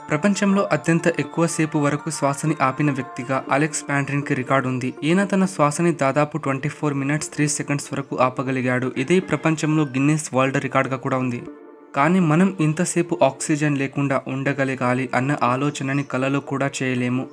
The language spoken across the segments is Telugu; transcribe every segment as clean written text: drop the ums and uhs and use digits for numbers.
ప్రపంచంలో అత్యంత ఎక్కువసేపు వరకు శ్వాసని ఆపిన వ్యక్తిగా అలెక్స్ ప్యాండ్రిన్కి రికార్డు ఉంది. ఈయన తన శ్వాసని దాదాపు 24 minutes 3 seconds వరకు ఆపగలిగాడు. ఇదే ప్రపంచంలో గిన్నెస్ వరల్డ్ రికార్డుగా కూడా ఉంది. కానీ మనం ఇంతసేపు ఆక్సిజన్ లేకుండా ఉండగలగాలి అన్న ఆలోచనని కలలో కూడా చేయలేము.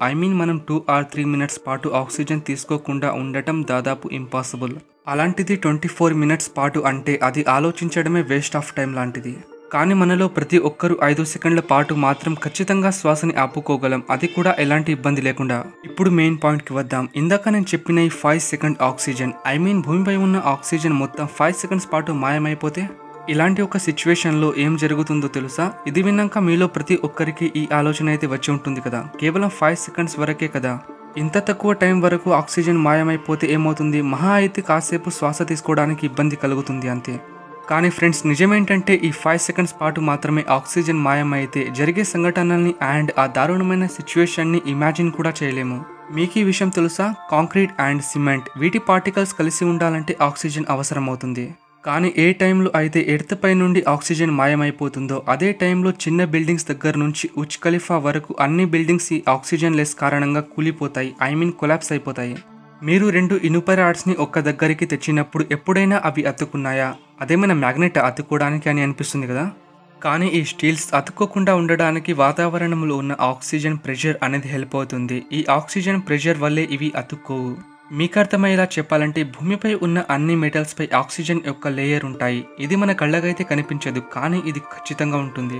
మనం 2 or 3 minutes పాటు ఆక్సిజన్ తీసుకోకుండా ఉండటం దాదాపు ఇంపాసిబుల్. అలాంటిది 24 minutes పాటు అంటే అది ఆలోచించడమే వేస్ట్ ఆఫ్ టైం లాంటిది. కానీ మనలో ప్రతి ఒక్కరూ 5 సెకండ్ల పాటు మాత్రం ఖచ్చితంగా శ్వాసని ఆపుకోగలం, అది కూడా ఎలాంటి ఇబ్బంది లేకుండా. ఇప్పుడు మెయిన్ పాయింట్కి వద్దాం. ఇందాక నేను చెప్పిన ఈ 5 second ఆక్సిజన్ భూమిపై ఉన్న ఆక్సిజన్ మొత్తం 5 seconds పాటు మాయమైపోతే ఇలాంటి ఒక సిచ్యువేషన్లో ఏం జరుగుతుందో తెలుసా? ఇది విన్నాక మీలో ప్రతి ఒక్కరికి ఈ ఆలోచన అయితే వచ్చి ఉంటుంది కదా, కేవలం 5 seconds వరకే కదా, ఇంత తక్కువ టైం వరకు ఆక్సిజన్ మాయమైపోతే ఏమవుతుంది? మహా అయితే కాసేపు శ్వాస తీసుకోవడానికి ఇబ్బంది కలుగుతుంది అంతే. కానీ ఫ్రెండ్స్, నిజమేంటంటే ఈ 5 seconds పాటు మాత్రమే ఆక్సిజన్ మాయమైతే జరిగే సంఘటనల్ని అండ్ ఆ దారుణమైన సిచ్యువేషన్ని ఇమాజిన్ కూడా చేయలేము. మీకు ఈ విషయం తెలుసా? కాంక్రీట్ అండ్ సిమెంట్ వీటి పార్టికల్స్ కలిసి ఉండాలంటే ఆక్సిజన్ అవసరం అవుతుంది. కానీ ఏ టైంలో అయితే ఎర్త్ పై నుండి ఆక్సిజన్ మాయమైపోతుందో అదే టైంలో చిన్న బిల్డింగ్స్ దగ్గర నుంచి ఉచ్ ఖలీఫా వరకు అన్ని బిల్డింగ్స్ ఈ ఆక్సిజన్ లెస్ కారణంగా కూలిపోతాయి, కొలాప్స్ అయిపోతాయి. మీరు 2 ఇనుప రాడ్స్ని ఒక్క దగ్గరికి తెచ్చినప్పుడు ఎప్పుడైనా అవి అతుక్కున్నాయా? అదేమైనా మ్యాగ్నెట్ అతుక్కోవడానికి అని అనిపిస్తుంది కదా. కానీ ఈ స్టీల్స్ అతుక్కోకుండా ఉండడానికి వాతావరణంలో ఉన్న ఆక్సిజన్ ప్రెషర్ అనేది హెల్ప్ అవుతుంది. ఈ ఆక్సిజన్ ప్రెషర్ వల్లే ఇవి అతుక్కోవు. మీకు అర్థమయ్యేలా చెప్పాలంటే భూమిపై ఉన్న అన్ని మెటల్స్ పై ఆక్సిజన్ యొక్క లేయర్ ఉంటాయి. ఇది మన కళ్ళకైతే కనిపించదు, కానీ ఇది ఖచ్చితంగా ఉంటుంది.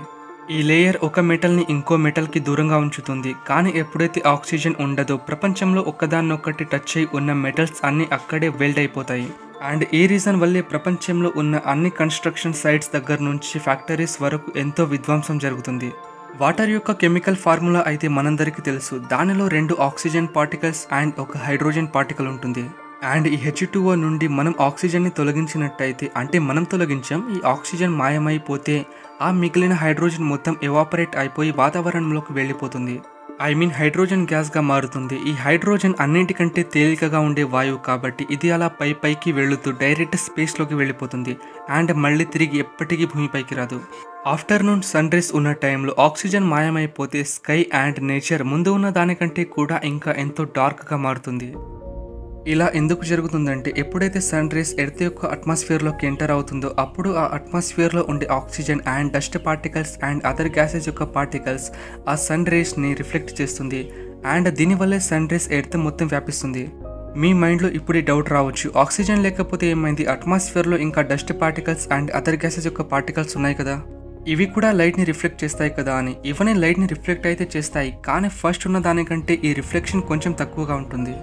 ఈ లేయర్ ఒక మెటల్ని ఇంకో మెటల్కి దూరంగా ఉంచుతుంది. కానీ ఎప్పుడైతే ఆక్సిజన్ ఉండదో ప్రపంచంలో ఒక్కదాన్నొక్కటి టచ్ అయి ఉన్న మెటల్స్ అన్నీ అక్కడే వెల్డ్ అయిపోతాయి. అండ్ ఈ రీజన్ వల్లే ప్రపంచంలో ఉన్న అన్ని కన్స్ట్రక్షన్ సైట్స్ దగ్గర నుంచి ఫ్యాక్టరీస్ వరకు ఎంతో విధ్వంసం జరుగుతుంది. వాటర్ యొక్క కెమికల్ ఫార్ములా అయితే మనందరికీ తెలుసు. దానిలో 2 ఆక్సిజన్ పార్టికల్స్ అండ్ ఒక హైడ్రోజన్ పార్టికల్ ఉంటుంది. అండ్ ఈ H2O నుండి మనం ఆక్సిజన్ని తొలగించినట్టయితే, అంటే మనం తొలగించాం, ఈ ఆక్సిజన్ మాయమైపోతే ఆ మిగిలిన హైడ్రోజన్ మొత్తం ఎవాపరేట్ అయిపోయి వాతావరణంలోకి వెళ్ళిపోతుంది. హైడ్రోజన్ గ్యాస్గా మారుతుంది. ఈ హైడ్రోజన్ అన్నింటికంటే తేలికగా ఉండే వాయువు కాబట్టి ఇది అలా పైకి వెళుతూ డైరెక్ట్ స్పేస్లోకి వెళ్ళిపోతుంది అండ్ మళ్ళీ తిరిగి ఎప్పటికీ భూమిపైకి రాదు. ఆఫ్టర్నూన్ సన్ రైజ్ ఉన్న టైంలో ఆక్సిజన్ మాయమైపోతే స్కై అండ్ నేచర్ ముందు ఉన్న దానికంటే కూడా ఇంకా ఎంతో డార్క్గా మారుతుంది. ఇలా ఎందుకు జరుగుతుందంటే ఎప్పుడైతే సన్ రేస్ ఎర్త్ యొక్క అట్మాస్ఫియర్లోకి ఎంటర్ అవుతుందో అప్పుడు ఆ అట్మాస్ఫియర్లో ఉండే oxygen and dust particles and other gases యొక్క పార్టికల్స్ ఆ సన్ రేస్ని రిఫ్లెక్ట్ చేస్తుంది అండ్ దీనివల్లే సన్ రేస్ ఎర్త్ మొత్తం వ్యాపిస్తుంది. మీ మైండ్లో ఇప్పుడే డౌట్ రావచ్చు, ఆక్సిజన్ లేకపోతే ఏమైంది? అట్మాస్ఫియర్లో ఇంకా dust particles and other gases యొక్క పార్టికల్స్ ఉన్నాయి కదా, ఇవి కూడా లైట్ని రిఫ్లెక్ట్ చేస్తాయి కదా అని. ఇవన్నీ లైట్ని రిఫ్లెక్ట్ అయితే చేస్తాయి, కానీ ఫస్ట్ ఉన్న దానికంటే ఈ రిఫ్లెక్షన్ కొంచెం తక్కువగా ఉంటుంది.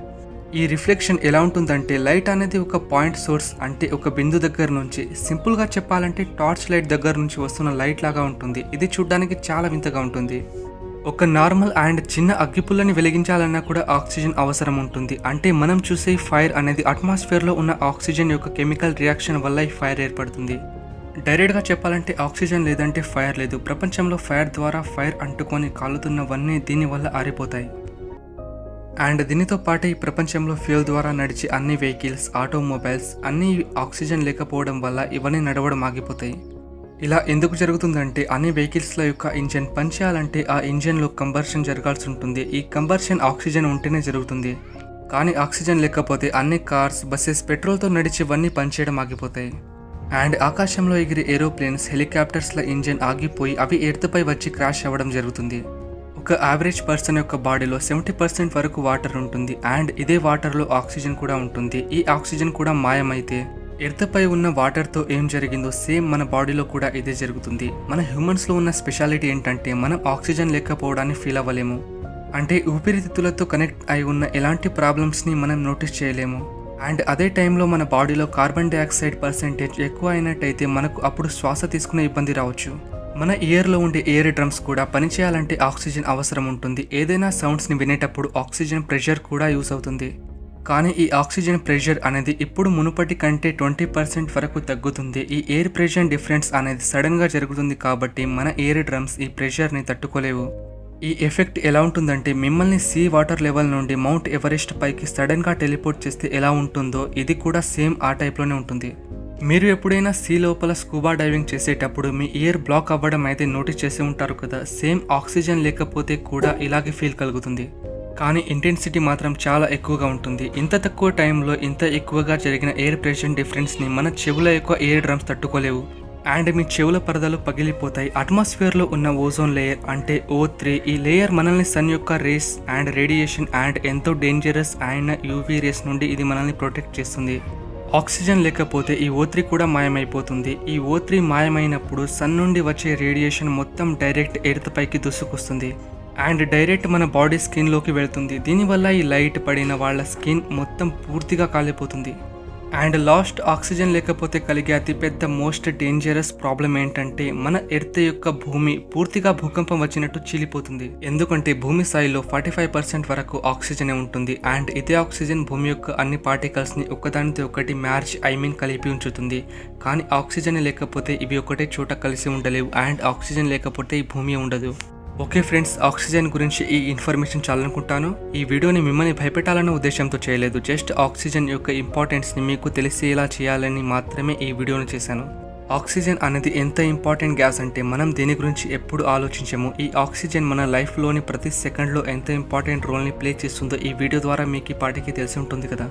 ఈ రిఫ్లెక్షన్ ఎలా ఉంటుందంటే లైట్ అనేది ఒక పాయింట్ సోర్స్, అంటే ఒక బిందు దగ్గర నుంచి, సింపుల్గా చెప్పాలంటే టార్చ్ లైట్ దగ్గర నుంచి వస్తున్న లైట్ లాగా ఉంటుంది. ఇది చూడడానికి చాలా వింతగా ఉంటుంది. ఒక నార్మల్ అండ్ చిన్న అగ్గిపుల్లని వెలిగించాలన్నా కూడా ఆక్సిజన్ అవసరం ఉంటుంది. అంటే మనం చూసే ఫైర్ అనేది అట్మాస్ఫియర్లో ఉన్న ఆక్సిజన్ యొక్క కెమికల్ రియాక్షన్ వల్ల ఈ ఫైర్ ఏర్పడుతుంది. డైరెక్ట్గా చెప్పాలంటే ఆక్సిజన్ లేదంటే ఫైర్ లేదు. ప్రపంచంలో ఫైర్ ద్వారా ఫైర్ అంటుకొని కాలుతున్నవన్నీ దీనివల్ల ఆరిపోతాయి. అండ్ దీనితో పాటు ఈ ప్రపంచంలో ఫ్యూయల్ ద్వారా నడిచే అన్ని వెహికల్స్, ఆటోమొబైల్స్ అన్నీ ఆక్సిజన్ లేకపోవడం వల్ల ఇవన్నీ నడవడం ఆగిపోతాయి. ఇలా ఎందుకు జరుగుతుందంటే అన్ని వెహికల్స్ల యొక్క ఇంజన్ పనిచేయాలంటే ఆ ఇంజన్లో కంబర్షన్ జరగాల్సి ఉంటుంది. ఈ కంబర్షన్ ఆక్సిజన్ ఉంటేనే జరుగుతుంది. కానీ ఆక్సిజన్ లేకపోతే అన్ని కార్స్, బస్సెస్, పెట్రోల్తో నడిచేవన్నీ పనిచేయడం ఆగిపోతాయి. అండ్ ఆకాశంలో ఎగిరే ఏరోప్లేన్స్, హెలికాప్టర్స్ల ఇంజన్ ఆగిపోయి అవి ఎర్త్పై వచ్చి క్రాష్ అవ్వడం జరుగుతుంది. ఒక యావరేజ్ పర్సన్ యొక్క బాడీలో 70% వరకు వాటర్ ఉంటుంది అండ్ ఇదే వాటర్లో ఆక్సిజన్ కూడా ఉంటుంది. ఈ ఆక్సిజన్ కూడా మాయమైతే ఎర్త్పై ఉన్న వాటర్తో ఏం జరిగిందో సేమ్ మన బాడీలో కూడా ఇదే జరుగుతుంది. మన హ్యూమన్స్లో ఉన్న స్పెషాలిటీ ఏంటంటే మనం ఆక్సిజన్ లేకపోవడాన్ని ఫీల్ అవ్వలేము. అంటే ఊపిరితిత్తులతో కనెక్ట్ అయి ఉన్న ఎలాంటి ప్రాబ్లమ్స్ని మనం నోటీస్ చేయలేము. అండ్ అదే టైంలో మన బాడీలో కార్బన్ డైఆక్సైడ్ పర్సెంటేజ్ ఎక్కువ అయినట్టయితే మనకు అప్పుడు శ్వాస తీసుకునే ఇబ్బంది రావచ్చు. మన ఇయర్లో ఉండే ఎయిర్ డ్రమ్స్ కూడా పనిచేయాలంటే ఆక్సిజన్ అవసరం ఉంటుంది. ఏదైనా సౌండ్స్ని వినేటప్పుడు ఆక్సిజన్ ప్రెషర్ కూడా యూస్ అవుతుంది. కానీ ఈ ఆక్సిజన్ ప్రెషర్ అనేది ఇప్పుడు మునుపటి కంటే 20% వరకు తగ్గుతుంది. ఈ ఎయిర్ ప్రెషర్ డిఫరెన్స్ అనేది సడన్గా జరుగుతుంది కాబట్టి మన ఎయిర్ డ్రమ్స్ ఈ ప్రెషర్ని తట్టుకోలేవు. ఈ ఎఫెక్ట్ ఎలా ఉంటుందంటే మిమ్మల్ని సీ వాటర్ లెవెల్ నుండి మౌంట్ ఎవరెస్ట్ పైకి సడన్గా టెలిపోర్ట్ చేస్తే ఎలా ఉంటుందో ఇది కూడా సేమ్ ఆ టైప్లోనే ఉంటుంది. మీరు ఎప్పుడైనా సీ లోపల స్కూబా డైవింగ్ చేసేటప్పుడు మీ ఇయర్ బ్లాక్ అవ్వడం అయితే నోటీస్ చేసి ఉంటారు కదా. సేమ్ ఆక్సిజన్ లేకపోతే కూడా ఇలాగే ఫీల్ కలుగుతుంది. కానీ ఇంటెన్సిటీ మాత్రం చాలా ఎక్కువగా ఉంటుంది. ఇంత తక్కువ టైంలో ఇంత ఎక్కువగా జరిగిన ఎయిర్ ప్రెషర్ డిఫరెన్స్ని మన చెవుల యొక్క ఎయిర్ డ్రమ్స్ తట్టుకోలేవు. అండ్ మీ చెవుల పరదలు పగిలిపోతాయి. అట్మాస్ఫియర్లో ఉన్న ఓజోన్ లేయర్ అంటే O3, ఈ లేయర్ మనల్ని సన్ యొక్క రేస్ అండ్ రేడియేషన్ అండ్ ఎంతో డేంజరస్ అయిన యూవీ రేస్ నుండి ఇది మనల్ని ప్రొటెక్ట్ చేస్తుంది. ఆక్సిజన్ లేకపోతే ఈ O3 కూడా మాయమైపోతుంది. ఈ O3 మాయమైనప్పుడు సన్ నుండి వచ్చే రేడియేషన్ మొత్తం డైరెక్ట్ ఎర్త్ పైకి దూసుకొస్తుంది అండ్ డైరెక్ట్ మన బాడీ స్కిన్లోకి వెళ్తుంది. దీనివల్ల ఈ లైట్ పడిన వాళ్ళ స్కిన్ మొత్తం పూర్తిగా కాలిపోతుంది. అండ్ లాస్ట్ ఆక్సిజన్ లేకపోతే కలిగే అతిపెద్ద మోస్ట్ డేంజరస్ ప్రాబ్లం ఏంటంటే మన ఎర్త్ యొక్క భూమి పూర్తిగా భూకంపం వచ్చినట్టు చీలిపోతుంది. ఎందుకంటే భూమి స్థాయిలో 45% వరకు ఆక్సిజనే ఉంటుంది. అండ్ ఇదే ఆక్సిజన్ భూమి యొక్క అన్ని పార్టికల్స్ని ఒకదానితో ఒకటి కలిపి ఉంచుతుంది. కానీ ఆక్సిజన్ లేకపోతే ఇవి ఒకటే చోట కలిసి ఉండలేవు అండ్ ఆక్సిజన్ లేకపోతే ఈ భూమి ఉండదు. ఓకే ఫ్రెండ్స్, ఆక్సిజన్ గురించి ఈ ఇన్ఫర్మేషన్ చాలనుకుంటాను. ఈ వీడియోని మిమ్మల్ని భయపెట్టాలన్న ఉద్దేశంతో చేయలేదు. జస్ట్ ఆక్సిజన్ యొక్క ఇంపార్టెన్స్ని మీకు తెలిసేలా చేయాలని మాత్రమే ఈ వీడియోని చేశాను. ఆక్సిజన్ అనేది ఎంత ఇంపార్టెంట్ గ్యాస్ అంటే మనం దీని గురించి ఎప్పుడు ఆలోచించము. ఈ ఆక్సిజన్ మన లైఫ్లోని ప్రతి సెకండ్లో ఎంత ఇంపార్టెంట్ రోల్ని ప్లే చేస్తుందో ఈ వీడియో ద్వారా మీకు ఈ పాటికి తెలిసి ఉంటుంది కదా.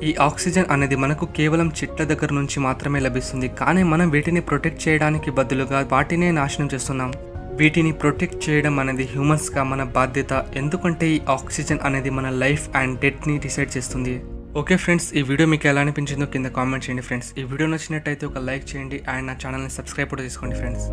ఈ ఆక్సిజన్ అనేది మనకు కేవలం చెట్ల దగ్గర నుంచి మాత్రమే లభిస్తుంది. కానీ మనం వీటిని ప్రొటెక్ట్ చేయడానికి బదులుగా వాటినే నాశనం చేస్తున్నాం. వీటిని ప్రొటెక్ట్ చేయడం అనేది హ్యూమన్స్గా మన బాధ్యత. ఎందుకంటే ఈ ఆక్సిజన్ అనేది మన లైఫ్ అండ్ డెత్ని డిసైడ్ చేస్తుంది. ఓకే ఫ్రెండ్స్, ఈ వీడియో మీకు ఎలా అనిపించిందో కింద కామెంట్ చేయండి ఫ్రెండ్స్. ఈ వీడియో నచ్చినట్టయితే ఒక లైక్ చేయండి అండ్ నా ఛానల్ని సబ్స్క్రైబ్ కూడా చేసుకోండి ఫ్రెండ్స్.